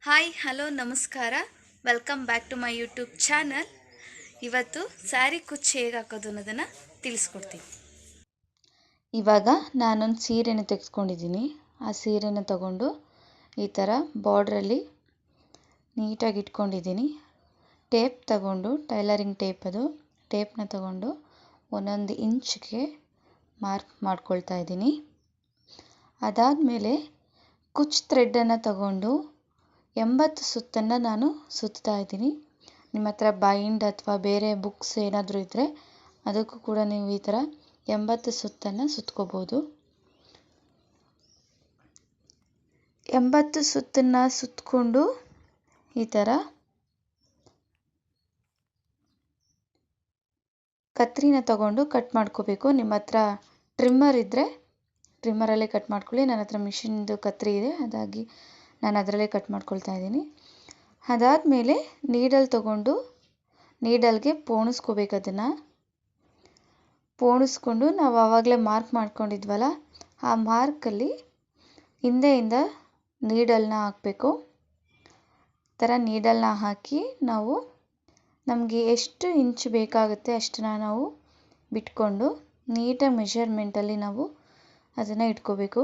Hi hello ನಮಸ್ಕಾರ. Welcome back to my YouTube channel. ಇವತ್ತು ಸ್ಯಾರಿ ಕುಚ್ಚು ಹೇಗೆ ಹಾಕೋದು ಅನ್ನೋದನ್ನು ತಿಳಿಸ್ಕೊಡ್ತೀನಿ. ಇವಾಗ ನಾನೊಂದು ಸೀರೆನ ತೆಗೆದುಕೊಂಡಿದ್ದೀನಿ. ಆ ಸೀರೆನ ತಗೊಂಡು ಈ ಥರ ಬಾರ್ಡ್ರಲ್ಲಿ ನೀಟಾಗಿ ಇಟ್ಕೊಂಡಿದ್ದೀನಿ. ಟೇಪ್ ತಗೊಂಡು, ಟೈಲರಿಂಗ್ ಟೇಪ್ ಅದು ಟೇಪ್ನ ತಗೊಂಡು 1 ಇಂಚ್ಗೆ ಮಾರ್ಕ್ ಮಾಡ್ಕೊಳ್ತಾ ಇದ್ದೀನಿ. ಅದಾದಮೇಲೆ ಕುಚ್ಚು ಥ್ರೆಡ್ಡನ್ನು ತಗೊಂಡು 80 ಸುತ್ತನ್ನು ನಾನು ಸುತ್ತಾ ಇದ್ದೀನಿ. ನಿಮ್ಮ ಹತ್ರ ಬೈಂಡ್ ಅಥವಾ ಬೇರೆ ಬುಕ್ಸ್ ಏನಾದರೂ ಇದ್ದರೆ ಅದಕ್ಕೂ ಕೂಡ ನೀವು ಈ ಥರ 80 ಸುತ್ತನ್ನು ಸುತ್ಕೋಬೋದು. 80 ಸುತ್ತನ್ನು ಸುತ್ತಕೊಂಡು ಈ ಥರ ಕತ್ರಿನ ತಗೊಂಡು ಕಟ್ ಮಾಡ್ಕೋಬೇಕು. ನಿಮ್ಮ ಹತ್ರ ಟ್ರಿಮ್ಮರ್ ಇದ್ದರೆ ಟ್ರಿಮ್ಮರಲ್ಲೇ ಕಟ್ ಮಾಡ್ಕೊಳ್ಳಿ. ನನ್ನ ಹತ್ರ ಮಿಷಿನ್ದು ಕತ್ರಿ ಇದೆ, ಹಾಗಾಗಿ ನಾನು ಅದರಲ್ಲೇ ಕಟ್ ಮಾಡ್ಕೊಳ್ತಾ ಇದ್ದೀನಿ. ಅದಾದಮೇಲೆ ನೀಡಲ್ ತಗೊಂಡು ನೀಡಲ್ಗೆ ಪೋಣಿಸ್ಕೋಬೇಕು. ಅದನ್ನು ಪೋಣಿಸ್ಕೊಂಡು ನಾವು ಆವಾಗಲೇ ಮಾರ್ಕ್ ಮಾಡ್ಕೊಂಡಿದ್ವಲ್ಲ, ಆ ಮಾರ್ಕಲ್ಲಿ ಹಿಂದೆಯಿಂದ ನೀಡಲ್ನ ಹಾಕಬೇಕು. ಈ ಥರ ನೀಡಲ್ನ ಹಾಕಿ ನಾವು ನಮಗೆ ಎಷ್ಟು ಇಂಚ್ ಬೇಕಾಗುತ್ತೆ ಅಷ್ಟನ್ನು ನಾವು ಬಿಟ್ಕೊಂಡು ನೀಟಾಗಿ ಮೆಷರ್ಮೆಂಟಲ್ಲಿ ನಾವು ಅದನ್ನು ಇಟ್ಕೋಬೇಕು.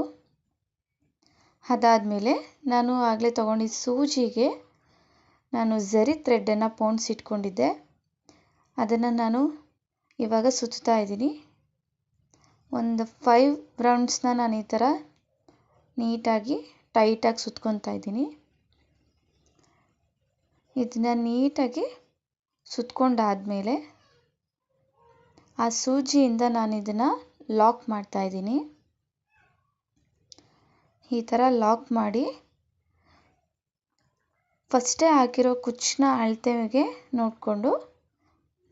ಅದಾದಮೇಲೆ ನಾನು ಆಗಲೇ ತೊಗೊಂಡಿದ್ದ ಸೂಜಿಗೆ ನಾನು ಝರಿ ಥ್ರೆಡ್ಡನ್ನು ಪೋಣಿಸಿಟ್ಕೊಂಡಿದ್ದೆ, ಅದನ್ನು ನಾನು ಇವಾಗ ಸುತ್ತಾ ಇದ್ದೀನಿ. ಒಂದು 5 ರೌಂಡ್ಸ್ನ ನಾನು ಈ ಥರ ನೀಟಾಗಿ ಟೈಟಾಗಿ ಸುತ್ಕೊತಾ ಇದ್ದೀನಿ. ಇದನ್ನು ನೀಟಾಗಿ ಸುತ್ಕೊಂಡಾದಮೇಲೆ ಆ ಸೂಜಿಯಿಂದ ನಾನು ಇದನ್ನು ಲಾಕ್ ಮಾಡ್ತಾ ಇದ್ದೀನಿ. ಈ ಥರ ಲಾಕ್ ಮಾಡಿ ಫಸ್ಟೇ ಹಾಕಿರೋ ಕುಚ್ಚನ್ನ ಅಳತೆಗೆ ನೋಡಿಕೊಂಡು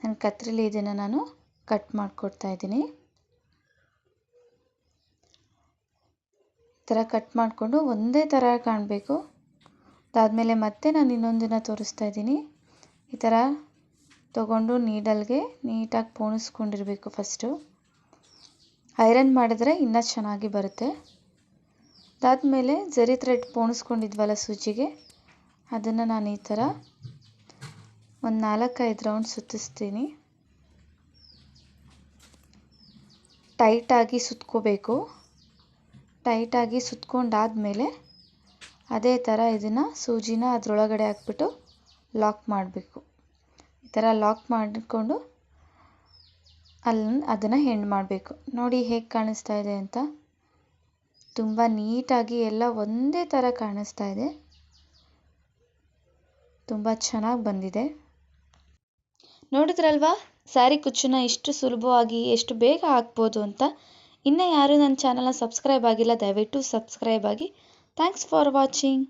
ನನ್ನ ಕತ್ರಿಲಿ ಇದನ್ನು ನಾನು ಕಟ್ ಮಾಡಿಕೊಡ್ತಾ ಇದ್ದೀನಿ. ಈ ಥರ ಕಟ್ ಮಾಡಿಕೊಂಡು ಒಂದೇ ಥರ ಕಾಣಬೇಕು. ಅದಾದಮೇಲೆ ಮತ್ತೆ ನಾನು ಇನ್ನೊಂದನ್ನು ತೋರಿಸ್ತಾ ಇದ್ದೀನಿ. ಈ ಥರ ತಗೊಂಡು ನೀಡಲ್ಗೆ ನೀಟಾಗಿ ಪೋಣಿಸ್ಕೊಂಡಿರಬೇಕು. ಫಸ್ಟು ಐರನ್ ಮಾಡಿದ್ರೆ ಇನ್ನೂ ಚೆನ್ನಾಗಿ ಬರುತ್ತೆ. ಅದಾದಮೇಲೆ ಝರಿ ಥ್ರೆಡ್ ಪೋಣಿಸ್ಕೊಂಡಿದ್ವಲ್ಲ ಸೂಜಿಗೆ, ಅದನ್ನು ನಾನು ಈ ಥರ ಒಂದು 4-5 ರೌಂಡ್ ಸುತ್ತಿಸ್ತೀನಿ. ಟೈಟಾಗಿ ಸುತ್ಕೋಬೇಕು. ಟೈಟಾಗಿ ಸುತ್ಕೊಂಡಾದಮೇಲೆ ಅದೇ ಥರ ಇದನ್ನು ಸೂಜಿನ ಅದರೊಳಗಡೆ ಹಾಕ್ಬಿಟ್ಟು ಲಾಕ್ ಮಾಡಬೇಕು. ಈ ಥರ ಲಾಕ್ ಮಾಡಿಕೊಂಡು ಅದನ್ನು ಹೆಂಡ್ ಮಾಡಬೇಕು. ನೋಡಿ ಹೇಗೆ ಕಾಣಿಸ್ತಾ ಇದೆ ಅಂತ. ತುಂಬ ನೀಟಾಗಿ ಎಲ್ಲ ಒಂದೇ ಥರ ಕಾಣಿಸ್ತಾ ಇದೆ. ತುಂಬ ಚೆನ್ನಾಗಿ ಬಂದಿದೆ. ನೋಡಿದ್ರಲ್ವಾ ಸ್ಯಾರಿ ಕುಚ್ಚನ್ನ ಎಷ್ಟು ಸುಲಭವಾಗಿ ಎಷ್ಟು ಬೇಗ ಹಾಕ್ಬೋದು ಅಂತ. ಇನ್ನೂ ಯಾರು ನನ್ನ ಚಾನಲ್ನ ಸಬ್ಸ್ಕ್ರೈಬ್ ಆಗಿಲ್ಲ, ದಯವಿಟ್ಟು ಸಬ್ಸ್ಕ್ರೈಬ್ ಆಗಿ. Thanks for watching.